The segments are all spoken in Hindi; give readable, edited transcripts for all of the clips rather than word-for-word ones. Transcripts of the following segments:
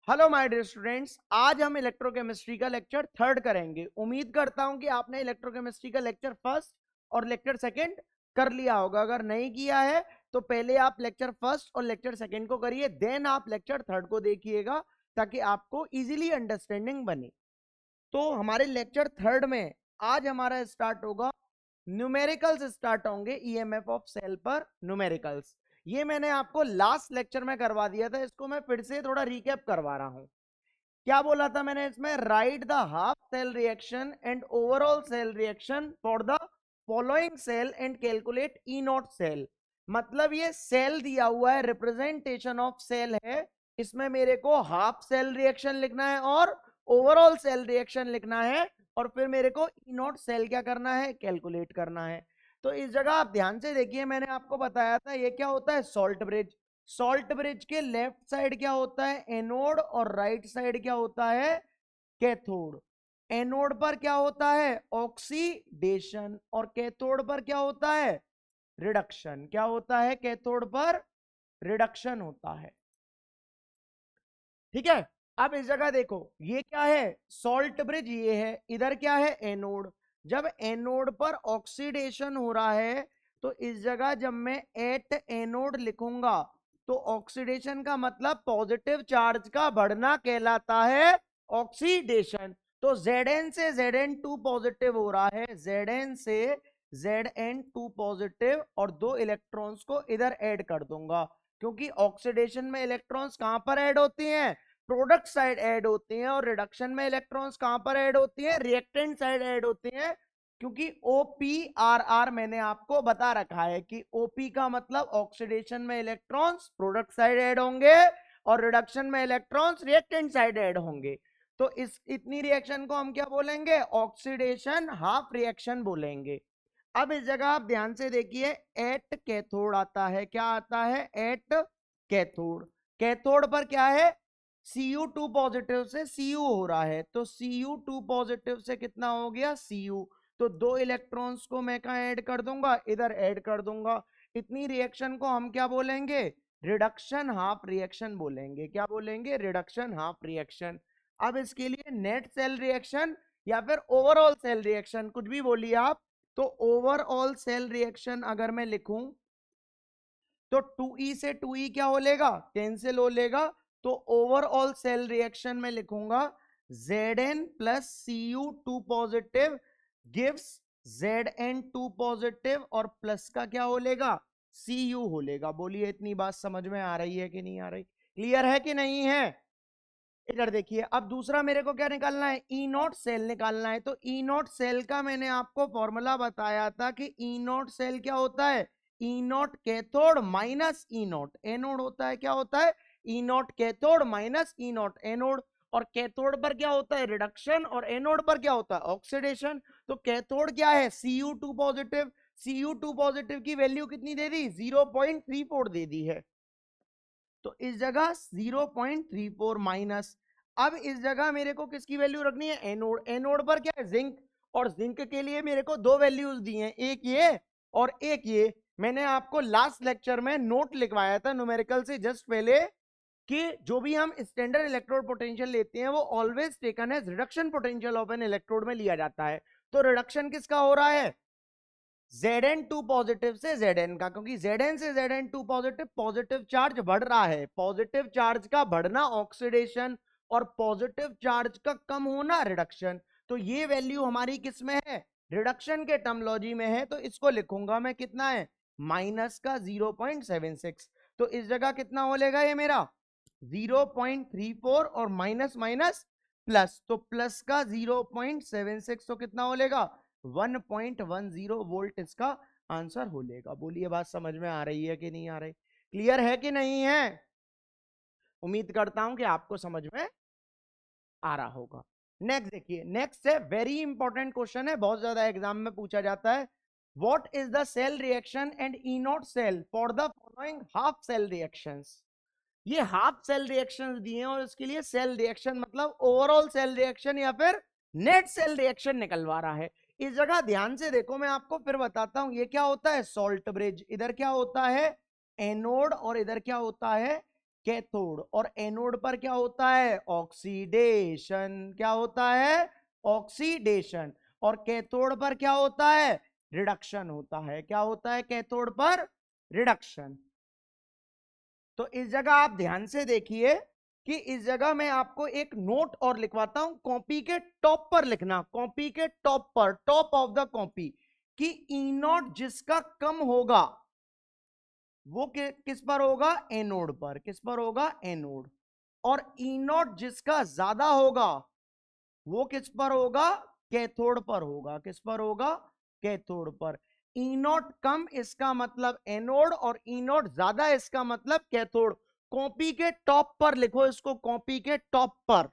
हेलो माय डियर स्टूडेंट्स, आज हम इलेक्ट्रोकेमिस्ट्री का लेक्चर थर्ड करेंगे। उम्मीद करता हूं कि आपने इलेक्ट्रोकेमिस्ट्री का लेक्चर फर्स्ट और लेक्चर सेकंड कर लिया होगा। अगर नहीं किया है तो पहले आप लेक्चर फर्स्ट और लेक्चर सेकंड को करिए, देन आप लेक्चर थर्ड को देखिएगा ताकि आपको इजीली अंडरस्टैंडिंग बने। तो हमारे लेक्चर थर्ड में आज हमारा स्टार्ट होगा, न्यूमेरिकल्स स्टार्ट होंगे ईएमएफ ऑफ सेल पर न्यूमेरिकल्स। ये मैंने आपको लास्ट लेक्चर में करवा दिया था, इसको मैं फिर से थोड़ा रिकैप करवा रहा हूं। क्या बोला था मैंने इसमें? Write the half cell reaction and overall cell reaction for the following cell and calculate E naught cell. मतलब ये सेल दिया हुआ है, रिप्रेजेंटेशन ऑफ सेल है, इसमें मेरे को हाफ सेल रिएक्शन लिखना है और ओवरऑल सेल रिएक्शन लिखना है, और फिर मेरे को ई नॉट सेल क्या करना है? कैलकुलेट करना है। तो इस जगह आप ध्यान से देखिए, मैंने आपको बताया था ये क्या होता है? Salt bridge. सॉल्ट ब्रिज के लेफ्ट साइड क्या होता है? एनोड, और राइट साइड क्या होता है? कैथोड। एनोड पर क्या होता है? ऑक्सीडेशन, और कैथोड पर क्या होता है? रिडक्शन। क्या होता है? कैथोड पर रिडक्शन होता है। ठीक है, अब इस जगह देखो, ये क्या है? सॉल्ट ब्रिज ये है, इधर क्या है? एनोड। जब एनोड पर ऑक्सीडेशन हो रहा है तो इस जगह जब मैं एट एनोड लिखूंगा तो ऑक्सीडेशन का मतलब पॉजिटिव चार्ज का बढ़ना कहलाता है ऑक्सीडेशन। तो Zn से Zn2 पॉजिटिव हो रहा है, Zn से Zn2 पॉजिटिव, और दो इलेक्ट्रॉन्स को इधर ऐड कर दूंगा, क्योंकि ऑक्सीडेशन में इलेक्ट्रॉन्स कहां पर ऐड होती हैं? प्रोडक्ट साइड ऐड होती हैं, और रिडक्शन में इलेक्ट्रॉन्स कहां पर ऐड होती हैं? रिएक्टेंट साइड ऐड होती हैं। क्योंकि OPRR मैंने आपको बता रखा है कि OP का मतलब ऑक्सीडेशन में इलेक्ट्रॉन्स प्रोडक्ट साइड ऐड होंगे और रिडक्शन में इलेक्ट्रॉन्स रिएक्टेंट साइड ऐड होंगे। तो इस इतनी रिएक्शन को हम क्या बोलेंगे? ऑक्सीडेशन हाफ रिएक्शन बोलेंगे। अब इस जगह आप ध्यान से देखिए, एट कैथोड आता है। क्या आता है? At cathode. कैथोड पर क्या है? Cu2 पॉजिटिव से Cu हो रहा है, तो Cu2 पॉजिटिव से कितना हो गया? Cu। तो दो इलेक्ट्रॉन्स को मैं कहां ऐड कर दूंगा? इधर ऐड कर दूंगा। इतनी रिएक्शन को हम क्या बोलेंगे? रिडक्शन हाफ रिएक्शन बोलेंगे। क्या बोलेंगे? Reduction half reaction. अब इसके लिए नेट सेल रिएक्शन या फिर ओवरऑल सेल रिएक्शन, कुछ भी बोलिए आप। तो ओवरऑल सेल रिएक्शन अगर मैं लिखूं तो 2E से 2E क्या हो लेगा? कैंसिल हो लेगा। तो ओवरऑल सेल रिएक्शन में लिखूंगा Zn plus Cu2 positive gives Zn2 positive, और प्लस का क्या हो लेगा? Cu हो लेगा। बोलिए, इतनी बात समझ में आ रही है कि नहीं आ रही? क्लियर है कि नहीं है? इधर देखिए, अब दूसरा मेरे को क्या निकालना है? ई नॉट सेल निकालना है। तो ई नॉट सेल का मैंने आपको फॉर्मूला बताया था कि ई नॉट सेल क्या होता है? E naught cathode minus E naught anode होता है। क्या होता है? E naught cathode minus E naught anode. और कैथोड पर क्या होता है? रिडक्शन, और एनोड पर क्या होता है? ऑक्सीडेशन। तो कैथोड क्या है? Cu2 positive. Cu2 पॉजिटिव की वैल्यू कितनी दे दी? 0.34 दे दी है। तो इस जगह 0.34 माइनस। अब इस जगह मेरे को किसकी वैल्यू रखनी है? एनोड। एनोड पर क्या है? जिंक। और जिंक के लिए मेरे को दो वैल्यूज दी हैं, एक ये और एक ये। मैंने आपको लास्ट लेक्चर में नोट लिखवाया था न्यूमेरिकल से जस्ट पहले कि जो भी हम स्टैंडर्ड इलेक्ट्रोड पोटेंशियल लेते हैं वो always taken as reduction potential of an electrode में लिया जाता है। तो रिडक्शन किसका हो रहा है? Zn2 पॉजिटिव से Zn का, क्योंकि Zn से Zn2 पॉजिटिव, पॉजिटिव चार्ज बढ़ रहा है। पॉजिटिव चार्ज का बढ़ना ऑक्सीडेशन, और पॉजिटिव चार्ज का कम होना रिडक्शन। तो ये वैल्यू हमारी किस में है? रिडक्शन के टर्मोलॉजी में है। तो इसको लिखूंगा मैं, कितना है? माइनस का 0.76। तो इस जगह कितना हो लेगा ये मेरा? 0.34, और माइनस माइनस प्लस, तो प्लस का 0.76, तो कितना हो लेगा? 1.10 वोल्ट इसका आंसर हो लेगा। बोलिए, बात समझ में आ रही है कि नहीं आ रही? क्लियर है कि नहीं है? उम्मीद करता हूं कि आपको समझ में आ रहा होगा। नेक्स्ट देखिए, नेक्स्ट है वेरी इंपॉर्टेंट क्वेश्चन है, बहुत ज्यादा एग्जाम में पूछा जाता है। What is the cell reaction and E naught cell for the following half cell reactions? ये हाफ सेल रिएक्शंस दिए हैं, और इसके लिए सेल रिएक्शन मतलब ओवरऑल सेल रिएक्शन या फिर नेट सेल रिएक्शन निकलवा रहा है। इस जगह ध्यान से देखो, मैं आपको फिर बताता हूं। ये क्या होता है? Salt bridge. इधर क्या होता है? एनोड, और इधर क्या होता है? कैथोड, और एनोड पर क्या होता है, ऑक्सीडेशन। क्या होता है, ऑक्सीडेशन। और कैथोड पर क्या होता है, रिडक्शन होता है। क्या होता है कैथोड पर, रिडक्शन। तो इस जगह आप ध्यान से देखिए कि इस जगह मैं आपको एक नोट और लिखवाता हूं, कॉपी के टॉप पर लिखना, कॉपी के टॉप पर, टॉप ऑफ द कॉपी, कि ई नॉट जिसका कम होगा वो किस पर होगा, एनोड पर। किस पर होगा, एनोड। और ई नॉट जिसका ज्यादा होगा वो किस पर होगा, कैथोड पर होगा। किस पर होगा, कैथोड पर। ई नॉट कम इसका मतलब एनोड, और ई नॉट ज्यादा इसका मतलब कैथोड। कॉपी के टॉप पर लिखो इसको, कॉपी के टॉप पर।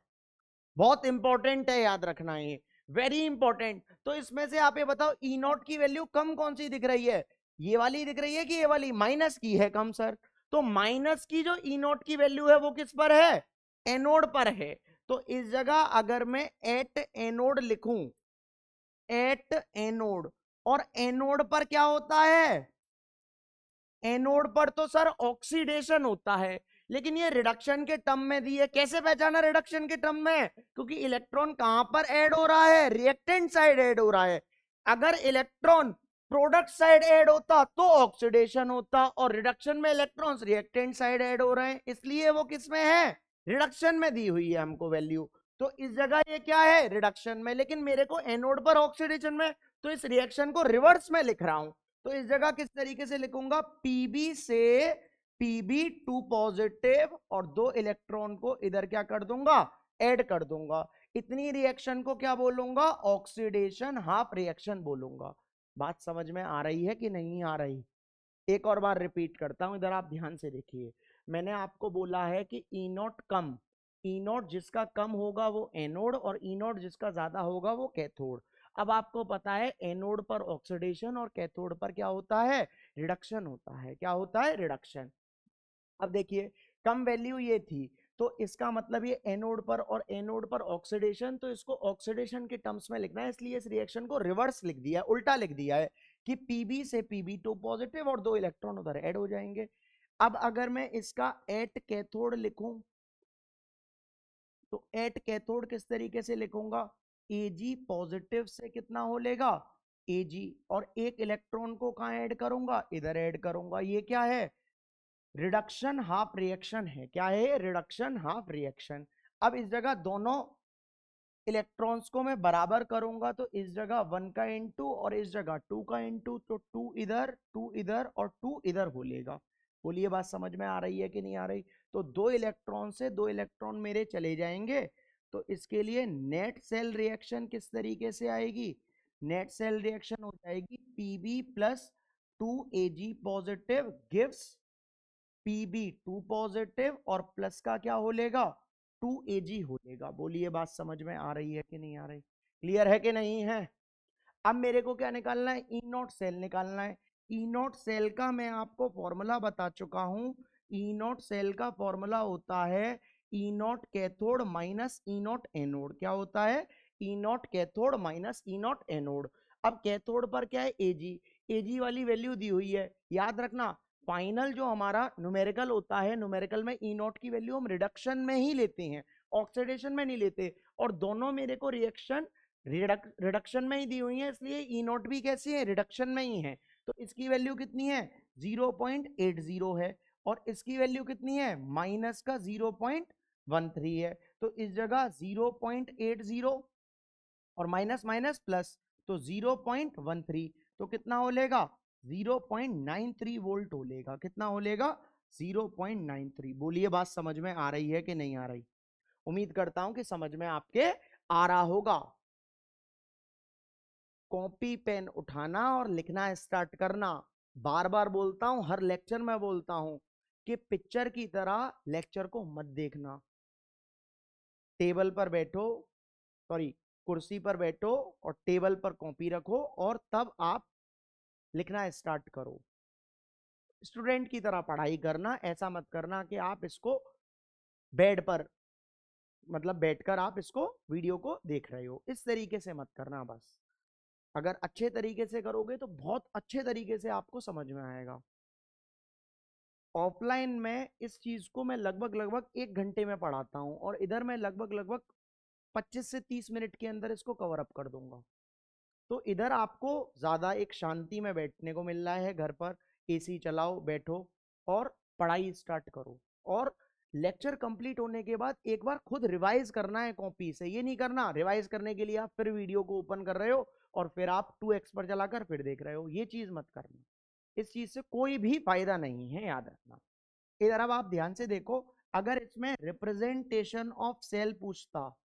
बहुत इंपॉर्टेंट है, याद रखना ये, वेरी इंपॉर्टेंट। तो इसमें से आप ये बताओ, ई नॉट की वैल्यू कम कौन सी दिख रही है, ये वाली दिख रही है कि ये वाली, माइनस की है कम सर। तो माइनस की जो ई नॉट की वैल्यू है वो किस पर है, एनोड पर है। तो इस जगह अगर मैं एट एनोड लिखूं, एट एनोड, और एनोड पर क्या होता है, एनोड पर तो सर ऑक्सीडेशन होता है, लेकिन ये रिडक्शन के टर्म में दी है। कैसे पहचाना रिडक्शन के टर्म में, क्योंकि इलेक्ट्रॉन कहां पर ऐड हो रहा है, रिएक्टेंट साइड ऐड हो रहा है। अगर इलेक्ट्रॉन प्रोडक्ट साइड ऐड होता तो ऑक्सीडेशन होता, और रिडक्शन में इलेक्ट्रॉन्स रिएक्टेंट साइड ऐड हो रहे हैं, इसलिए वो किस में है, रिडक्शन में दी हुई है हमको वैल्यू। तो इस जगह ये क्या है, रिडक्शन में, लेकिन मेरे को एनोड पर ऑक्सीडेशन में, तो इस रिएक्शन को रिवर्स में लिख रहा हूं। तो इस जगह किस तरीके से लिखूंगा, पीबी से Pb2 पॉजिटिव, और 2 इलेक्ट्रॉन को इधर क्या कर दूंगा, ऐड कर दूंगा। इतनी रिएक्शन को क्या बोलूंगा, ऑक्सीडेशन हाफ रिएक्शन बोलूंगा। बात समझ में आ रही है कि नहीं आ रही, एक और बार रिपीट करता हूं, इधर आप ध्यान से देखिए। मैंने आपको बोला है कि ई नॉट कम, ई नॉट जिसका कम होगा वो एनोड, और ई नॉट जिसका ज्यादा होगा वो कैथोड। अब आपको पता है एनोड पर ऑक्सीडेशन और कैथोड पर क्या होता है, रिडक्शन होता है। क्या होता है, रिडक्शन। अब देखिए, कम वैल्यू ये थी, तो इसका मतलब ये एनोड पर, और एनोड पर ऑक्सीडेशन, तो इसको ऑक्सीडेशन के टर्म्स में लिखना है, इसलिए इस रिएक्शन को रिवर्स लिख दिया है, उल्टा लिख दिया है, कि Pb से Pb2 पॉजिटिव और 2 इलेक्ट्रॉन उधर ऐड हो जाएंगे। अब अगर मैं इसका एट कैथोड लिखूं, तो एट कैथोड किस तरीके से लिखूंगा, Ag पॉजिटिव से कितना हो लेगा, Ag, और एक इलेक्ट्रॉन को कहां ऐड करूंगा, इधर ऐड करूंगा। ये क्या है, रिडक्शन हाफ रिएक्शन है। क्या है, रिडक्शन हाफ रिएक्शन। अब इस जगह दोनों इलेक्ट्रॉन्स को मैं बराबर करूंगा, तो इस जगह 1 का इनटू और इस जगह 2 का इनटू, तो 2 इधर और 2 इधर बोलेगा। बोलिए बात समझ में आ रही है कि नहीं आ रही। तो 2 इलेक्ट्रॉन से 2 इलेक्ट्रॉन मेरे चले जाएंगे, तो इसके लिए नेट सेल रिएक्शन किस तरीके से आएगी, नेट सेल रिएक्शन हो जाएगी Pb plus 2Ag positive gives Pb2 positive, और प्लस का क्या हो लेगा, 2Ag हो लेगा। बोलिए बात समझ में आ रही है कि नहीं आ रही, क्लियर है कि नहीं है। अब मेरे को क्या निकालना है, ई नॉट सेल निकालना है। ई नॉट सेल का मैं आपको फॉर्मूला बता चुका हूं। ई नॉट सेल का फॉर्मूला होता है E naught cathode minus E naught anode. क्या होता है, E naught cathode minus E naught anode. अब कैथोड पर क्या है, एजी, एजी वाली वैल्यू दी हुई है, याद रखना। फाइनल जो हमारा न्यूमेरिकल होता है, न्यूमेरिकल में ई नॉट की वैल्यू हम रिडक्शन में ही लेते हैं, ऑक्सीडेशन में नहीं लेते। और दोनों मेरे को रिएक्शन रिडक्शन में ही दी हुई है, इसलिए ई नॉट भी कैसी है, रिडक्शन में ही है। तो इसकी वैल्यू कितनी है, 0.80 है, और इसकी वैल्यू कितनी है, माइनस का 0.13 है। तो इस जगह 0.80 और माइनस माइनस प्लस, तो 0.13, तो कितना हो लेगा, 0.93 वोल्ट हो लेगा। कितना हो लेगा, 0.93। बोलिए बात समझ में आ रही है कि नहीं आ रही, उम्मीद करता हूं कि समझ में आपके आ रहा होगा। कॉपी पेन उठाना और लिखना स्टार्ट करना। बार बार बोलता हूं, हर लेक्चर में बोलता हूं कि पिक्चर की तरह लेक्चर को मत देखना। टेबल पर बैठो, सॉरी कुर्सी पर बैठो, और टेबल पर कॉपी रखो, और तब आप लिखना स्टार्ट करो। स्टूडेंट की तरह पढ़ाई करना, ऐसा मत करना कि आप इसको बेड पर, मतलब बैठकर आप इसको वीडियो को देख रहे हो, इस तरीके से मत करना। बस अगर अच्छे तरीके से करोगे तो बहुत अच्छे तरीके से आपको समझ में आएगा। ऑफलाइन में इस चीज को मैं लगभग 1 घंटे में पढ़ाता हूं और इधर मैं लगभग 25 से 30 मिनट के अंदर इसको कवर अप कर दूंगा। तो इधर आपको ज्यादा एक शांति में बैठने को मिल रहा है, घर पर एसी चलाओ, बैठो और पढ़ाई स्टार्ट करो। और लेक्चर कंप्लीट होने के बाद एक बार खुद रिवाइज करना है कॉपी से। ये नहीं करना रिवाइज करने के लिए आप फिर वीडियो को ओपन कर रहे हो और फिर आप 2x पर चलाकर फिर देख रहे हो, ये चीज मत करना। इस चीज से कोई भी फायदा नहीं है, याद रखना। इधर अब आप ध्यान से देखो, अगर इसमें रिप्रेजेंटेशन ऑफ सेल पूछता,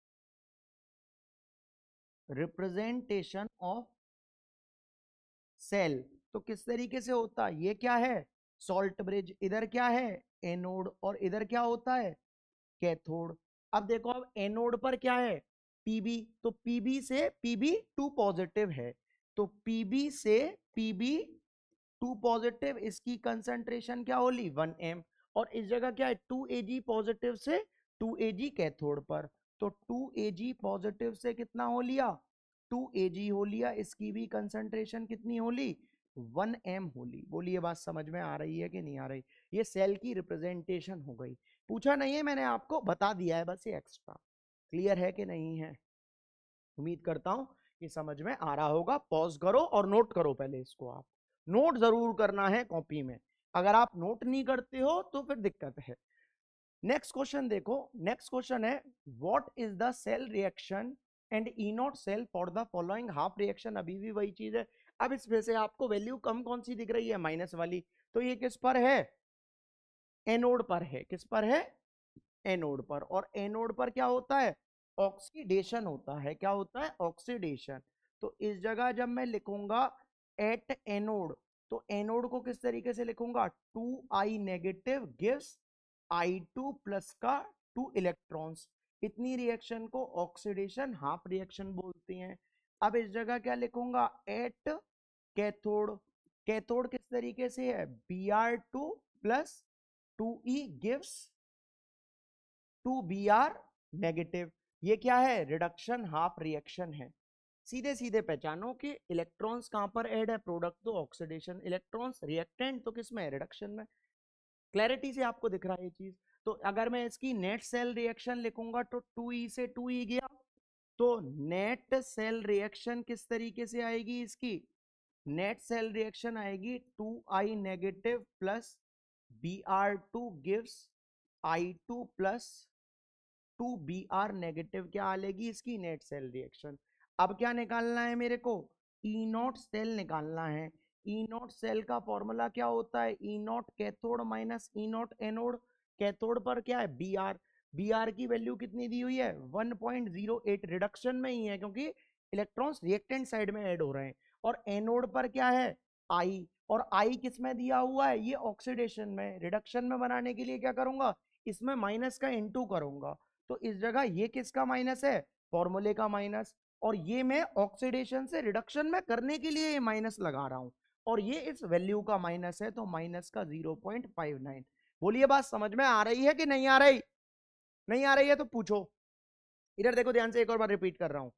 रिप्रेजेंटेशन ऑफ सेल, तो किस तरीके से होता? ये क्या है? Salt bridge. इधर क्या है? एनोड। और इधर क्या होता है? कैथोड। अब देखो, अब एनोड पर क्या है? पीबी। तो पीबी से पीबी टू पॉजिटिव है, तो पीबी से पीबी टू पॉजिटिव, इसकी कंसंट्रेशन क्या होली? 1m। और इस जगह क्या है? 2Ag पॉजिटिव से 2Ag कैथोड पर, तो 2Ag पॉजिटिव से कितना हो लिया? 2Ag हो लिया। इसकी भी कंसंट्रेशन कितनी होली? 1m होली। बोलिए बात समझ में आ रही है कि नहीं आ रही? ये सेल की रिप्रेजेंटेशन हो गई। पूछा नहीं है मैंने, आपको बता दिया है बस ये एक्स्ट्रा। क्लियर है कि नहीं है? उम्मीद करता हूं कि समझ में आ रहा होगा। पॉज करो और नोट करो पहले इसको। आप नोट जरूर करना है कॉपी में, अगर आप नोट नहीं करते हो तो फिर दिक्कत है। नेक्स्ट क्वेश्चन देखो। नेक्स्ट क्वेश्चन है, what is the cell reaction and E naught cell for the following half reaction. अभी भी वही चीज है। अब इसमें से आपको वैल्यू कम कौन सी दिख रही है? माइनस वाली। तो ये किस पर है? एनोड पर है। किस पर है? एनोड पर। और एनोड पर क्या होता है? ऑक्सीडेशन होता है। क्या होता है? ऑक्सीडेशन। तो इस जगह जब मैं लिखूंगा एट एनोड, तो एनोड को किस तरीके से लिखूंगा? 2I negative gives I2 plus का 2 इलेक्ट्रॉन्स। इतनी रिएक्शन को ऑक्सीडेशन हाफ रिएक्शन बोलते हैं। अब इस जगह क्या लिखूंगा? At cathode. कैथोड किस तरीके से है? Br2 plus 2E gives 2Br negative. ये क्या है? रिडक्शन हाफ रिएक्शन है। सीधे सीधे पहचानो कि इलेक्ट्रॉन्स कहां पर ऐड है? प्रोडक्ट तो ऑक्सीडेशन, इलेक्ट्रॉन्स रिएक्टेंट तो किस में? रिडक्शन में। क्लैरिटी से आपको दिख रहा है ये चीज? तो अगर मैं इसकी नेट सेल रिएक्शन लिखूंगा तो 2E से 2E गया, तो नेट सेल रिएक्शन किस तरीके से आएगी? इसकी नेट सेल रिएक्शन आएगी 2I negative plus Br2 gives I2 plus 2Br negative. क्या आएगी इसकी? Net cell reaction. अब क्या निकालना है मेरे को? ई नॉट सेल निकालना है। ई नॉट सेल का फॉर्मूला क्या होता है? E naught cathode minus E naught anode. Cathode पर क्या है? Br। Br की वैल्यू कितनी दी हुई है? 1.08। रिडक्शन में ही है क्योंकि इलेक्ट्रॉन्स रिएक्टेंट साइड में ऐड हो रहे हैं। और एनोड पर क्या है? I। और I किस में दिया हुआ है? ये ऑक्सीडेशन में। रिडक्शन में बनाने के लिए क्या करूंगा? इसमें माइनस का इनटू करूंगा। तो इस जगह ये किसका माइनस है? फॉर्मूले का माइनस। और ये मैं ऑक्सीडेशन से रिडक्शन में करने के लिए ये माइनस लगा रहा हूं, और ये इस वैल्यू का माइनस है, तो माइनस का 0.59। बोलिए बात समझ में आ रही है कि नहीं आ रही? नहीं आ रही है तो पूछो। इधर देखो ध्यान से, एक और बार रिपीट कर रहा हूं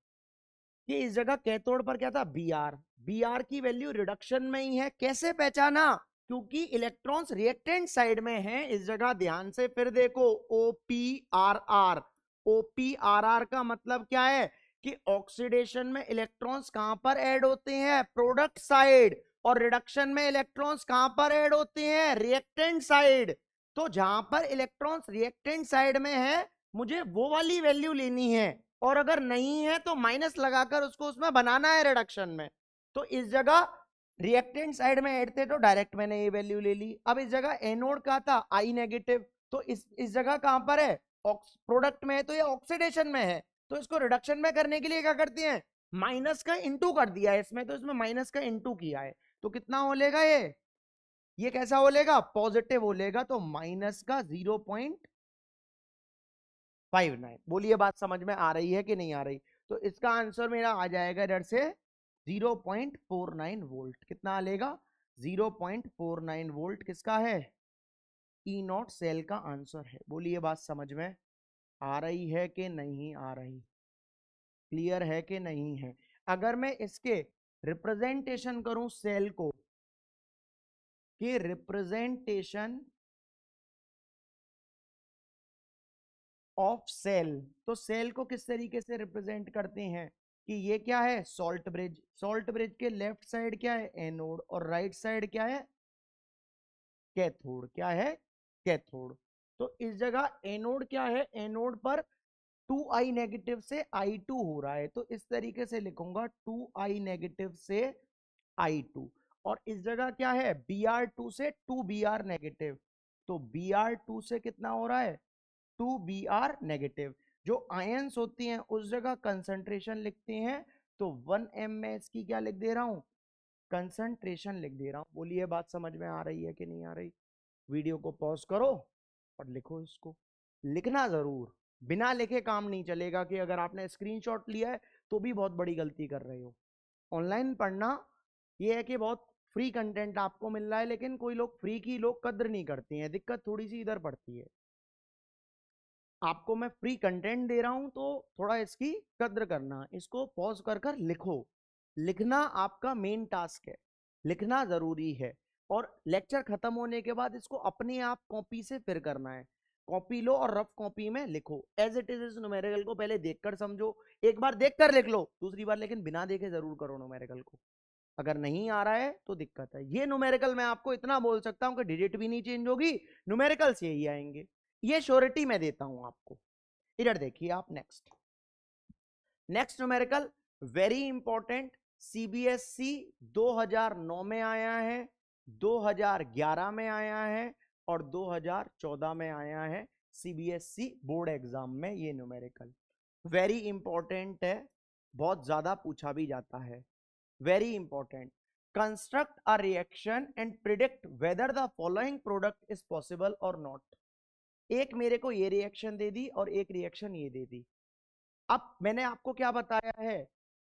कि इस जगह कैथोड पर क्या था? Br। Br की वैल्यू रिडक्शन में ही है। कैसे पहचाना? क्योंकि इलेक्ट्रॉन्स रिएक्टेंट साइड में हैं। इस जगह ध्यान से फिर देखो, OPRR। OPRR का मतलब क्या है? कि ऑक्सीडेशन में इलेक्ट्रॉन्स कहां पर ऐड होते हैं? Product side. और रिडक्शन में इलेक्ट्रॉन्स कहां पर ऐड होते हैं? Reactant side. तो जहां पर इलेक्ट्रॉन्स रिएक्टेंट साइड में है, मुझे वो वाली वैल्यू लेनी है, और अगर नहीं है तो माइनस लगाकर उसको उसमें बनाना है रिडक्शन में। तो इस जगह रिएक्टेंट साइड में ऐड थे तो डायरेक्ट मैंने ये वैल्यू ले ली। अब इस जगह एनोड का था I नेगेटिव, तो इस जगह कहां पर है? प्रोडक्ट में है, तो ये ऑक्सीडेशन में है। तो इसको रिडक्शन में करने के लिए क्या करते हैं? माइनस का इंटू कर दिया है इसमें, तो इसमें माइनस का इंटू किया है। तो कितना हो लेगा ये कैसा हो लेगा? पॉजिटिव हो लेगा। तो माइनस का 0.59। बोलिए बात समझ में आ रही है कि नहीं आ रही? तो इसका आंसर मेरा आ जाएगा इधर से 0.49 वोल्ट। कितना आ लेगा? 0.49 वोल्ट किसका है? ई नॉट सेल का आंसर है। बोलिए बात समझ में आ रही है कि नहीं आ रही? क्लियर है कि नहीं है? अगर मैं इसके रिप्रेजेंटेशन करूं सेल को, कि रिप्रेजेंटेशन ऑफ सेल। तो सेल को किस तरीके से रिप्रेजेंट करते हैं कि ये क्या है, सॉल्ट ब्रिज। सॉल्ट ब्रिज के लेफ्ट साइड क्या है, एनोड, और राइट साइड क्या है, कैथोड। क्या है, कैथोड। तो इस जगह एनोड क्या है, एनोड पर 2i नेगेटिव से I2 हो रहा है, तो इस तरीके से लिखूंगा 2i नेगेटिव से I2। और इस जगह क्या है, Br2 से 2Br नेगेटिव, तो Br2 से कितना हो रहा है, 2Br नेगेटिव। जो आयंस होती हैं उस जगह कंसंट्रेशन लिखते हैं, तो 1m में इसकी क्या लिख दे रहा हूं, कंसंट्रेशन लिख दे रहा हूं। बोलिए बात समझ में आ रही है कि नहीं आ रही। वीडियो को पॉज करो और लिखो इसको, लिखना जरूर, बिना लिखे काम नहीं चलेगा। कि अगर आपने स्क्रीनशॉट लिया है तो भी बहुत बड़ी गलती कर रहे हो। ऑनलाइन पढ़ना ये है कि बहुत फ्री कंटेंट आपको मिल रहा है, लेकिन कोई लोग फ्री की लोग कद्र नहीं करते हैं, दिक्कत थोड़ी सी इधर पड़ती है। आपको मैं फ्री कंटेंट दे रहा हूं तो थोड़ा इसकी कद्र करना, इसको पॉज कर कर लिखो। लिखना आपका मेन टास्क है, लिखना जरूरी है। और लेक्चर खत्म होने के बाद इसको अपने आप कॉपी से फिर करना है। कॉपी लो और रफ कॉपी में लिखो एज इट इज। इस न्यूमेरिकल को पहले देखकर समझो, एक बार देखकर लिख लो, दूसरी बार लेकिन बिना देखे जरूर करो न्यूमेरिकल को। अगर नहीं आ रहा है तो दिक्कत है। ये न्यूमेरिकल मैं आपको इतना बोल सकता हूं कि डिजिट भी नहीं चेंज होगी, न्यूमेरिकल्स यही आएंगे, ये श्योरिटी मैं देता हूं आपको। इधर देखिए आप, next next numerical very important, CBSE 2009 में आया है, 2011 में आया है और 2014 में आया है सीबीएसई बोर्ड एग्जाम में। ये न्यूमेरिकल वेरी इंपॉर्टेंट है, बहुत ज्यादा पूछा भी जाता है। Very important, construct a reaction and predict whether the following product is possible और नॉट। एक मेरे को ये रिएक्शन दे दी और एक रिएक्शन ये दे दी। अब मैंने आपको क्या बताया है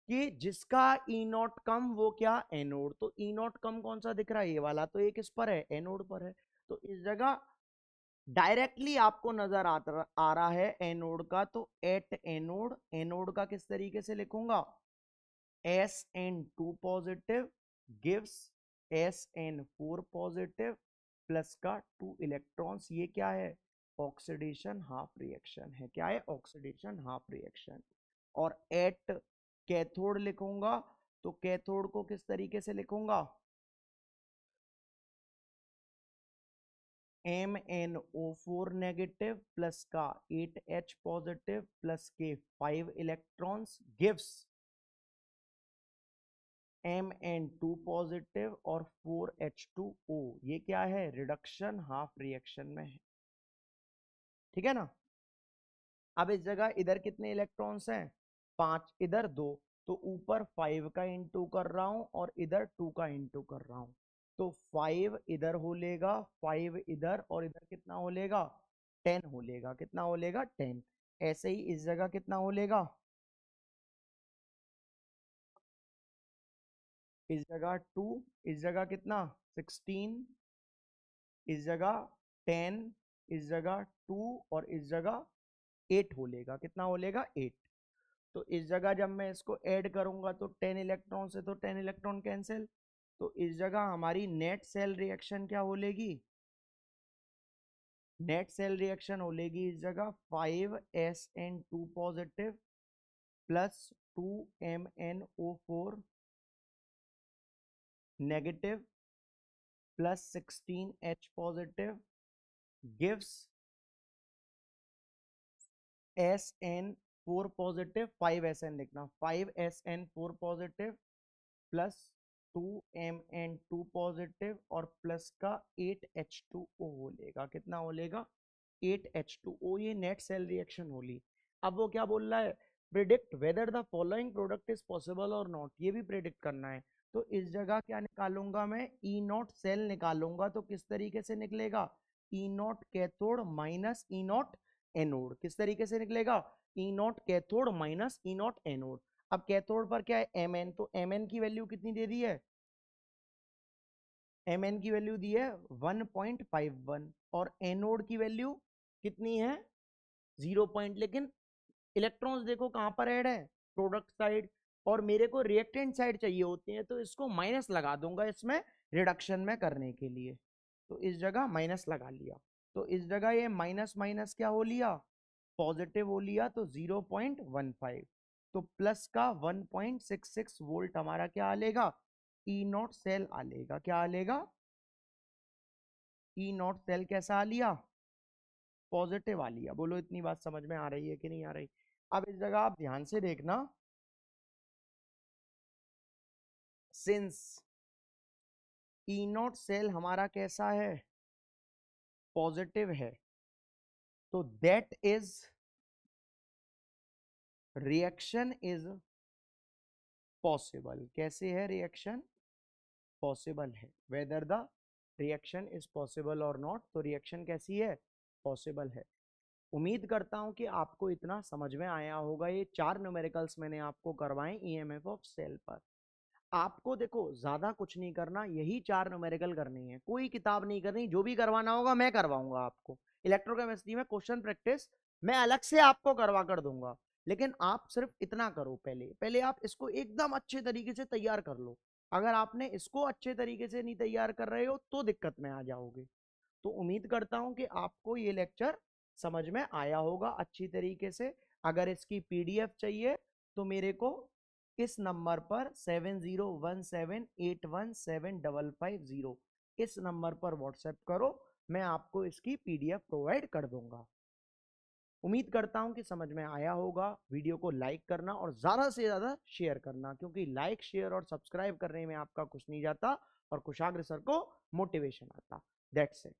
कि जिसका ई नॉट कम वो क्या, एनोड। तो ई नॉट कम कौन सा दिख रहा है, ये वाला, तो एक इस पर है, एनोड पर है। तो इस जगह डायरेक्टली आपको नजर आ रहा है एनोड का, तो एट एनोड, एनोड का किस तरीके से लिखूंगा, SN2 positive gives SN4 positive plus का 2 इलेक्ट्रॉन्स। ये क्या है, ऑक्सीडेशन हाफ रिएक्शन है। क्या है, ऑक्सीडेशन हाफ रिएक्शन। और एट कैथोड लिखूंगा, तो कैथोड को किस तरीके से लिखूंगा, MnO4 नेगेटिव प्लस का 8H पॉजिटिव प्लस के 5 इलेक्ट्रॉन्स गिव्स Mn2 पॉजिटिव और 4H2O। ये क्या है, रिडक्शन हाफ रिएक्शन में है, ठीक है ना। अब इस जगह इधर कितने इलेक्ट्रॉन्स हैं, 5, इधर 2, तो ऊपर 5 का इंटू कर रहा हूं और इधर 2 का इंटू कर रहा हूं। तो 5 इधर हो लेगा, 5 इधर, और इधर कितना हो लेगा, 10 हो लेगा। कितना हो लेगा, 10। ऐसे ही इस जगह कितना हो लेगा, इस जगह 2, इस जगह कितना 16, इस जगह 10, इस जगह 2 और इस जगह 8 हो लेगा। कितना हो लेगा, 8। तो इस जगह जब मैं इसको ऐड करूंगा तो 10 इलेक्ट्रॉन से तो 10 इलेक्ट्रॉन कैंसिल। तो इस जगह हमारी नेट सेल रिएक्शन क्या हो लेगी, नेट सेल रिएक्शन हो लेगी इस जगह 5SN2 positive plus 2MnO4 negative plus 16H positive gives SN4 positive, 5SN लिखना, 5SN4 positive plus 2Mn2 positive और प्लस का 8H2O हो लेगा। कितना हो लेगा, 8H2O। ये नेट सेल रिएक्शन होली। अब वो क्या बोल रहा है, predict whether the following product is possible और नॉट, ये भी प्रिडिक्ट करना है। तो इस जगह क्या निकालूंगा मैं, ई नॉट सेल निकालूंगा, तो किस तरीके से निकलेगा, E naught cathode minus E naught anode. किस तरीके से निकलेगा, E naught cathode minus E naught anode. अब कैथोड पर क्या है, Mn, तो Mn की वैल्यू कितनी दे दी है, Mn की वैल्यू दी है 1.51 और एनोड की वैल्यू कितनी है 0 पॉइंट। लेकिन इलेक्ट्रॉन्स देखो कहां पर ऐड है, प्रोडक्ट साइड, और मेरे को रिएक्टेंट साइड चाहिए होती है, तो इसको माइनस लगा दूंगा इसमें रिडक्शन में करने के लिए। तो इस जगह माइनस लगा लिया, तो इस जगह ये माइनस माइनस क्या हो लिया, पॉजिटिव हो लिया तो 0.15, तो प्लस का 1.66 वोल्ट हमारा क्या आलेगा, ई नॉट सेल आलेगा। क्या आलेगा, ई नॉट सेल कैसा आ लिया, पॉजिटिव आ लिया। बोलो इतनी बात समझ में आ रही है कि नहीं आ रही। अब इस जगह आप ध्यान से देखना, सिंस ई नॉट सेल हमारा कैसा है, पॉजिटिव है, तो that is reaction is possible. कैसे है रिएक्शन, पॉसिबल है। Whether the reaction is possible और नॉट, तो रिएक्शन कैसी है, पॉसिबल है। उम्मीद करता हूं कि आपको इतना समझ में आया होगा। ये 4 न्यूमेरिकल्स मैंने आपको करवाए ईएमएफ ऑफ सेल पर। आपको देखो ज्यादा कुछ नहीं करना, यही 4 न्यूमेरिकल करनी है, कोई किताब नहीं करनी। जो भी करवाना होगा मैं करवाऊंगा आपको। इलेक्ट्रोकेमिस्ट्री में क्वेश्चन प्रैक्टिस मैं अलग से आपको करवा कर दूंगा, लेकिन आप सिर्फ इतना करो, पहले पहले आप इसको एकदम अच्छे तरीके से तैयार कर लो। अगर आपने इसको अच्छे तरीके से नहीं तैयार कर रहे हो तो दिक्कत में आ जाओगे। तो उम्मीद करता हूं कि आपको ये लेक्चर समझ में आया होगा अच्छी तरीके से। अगर इसकी पीडीएफ चाहिए तो मेरे को इस नंबर पर 7017817550 इस नंबर पर व्हाट्सएप करो, मैं आपको इसकी पीडीएफ प्रोवाइड कर दूंगा। उम्मीद करता हूं कि समझ में आया होगा। वीडियो को लाइक करना और ज्यादा से ज्यादा शेयर करना, क्योंकि लाइक शेयर और सब्सक्राइब करने में आपका कुछ नहीं जाता और कुशाग्र सर को मोटिवेशन आता। That's it.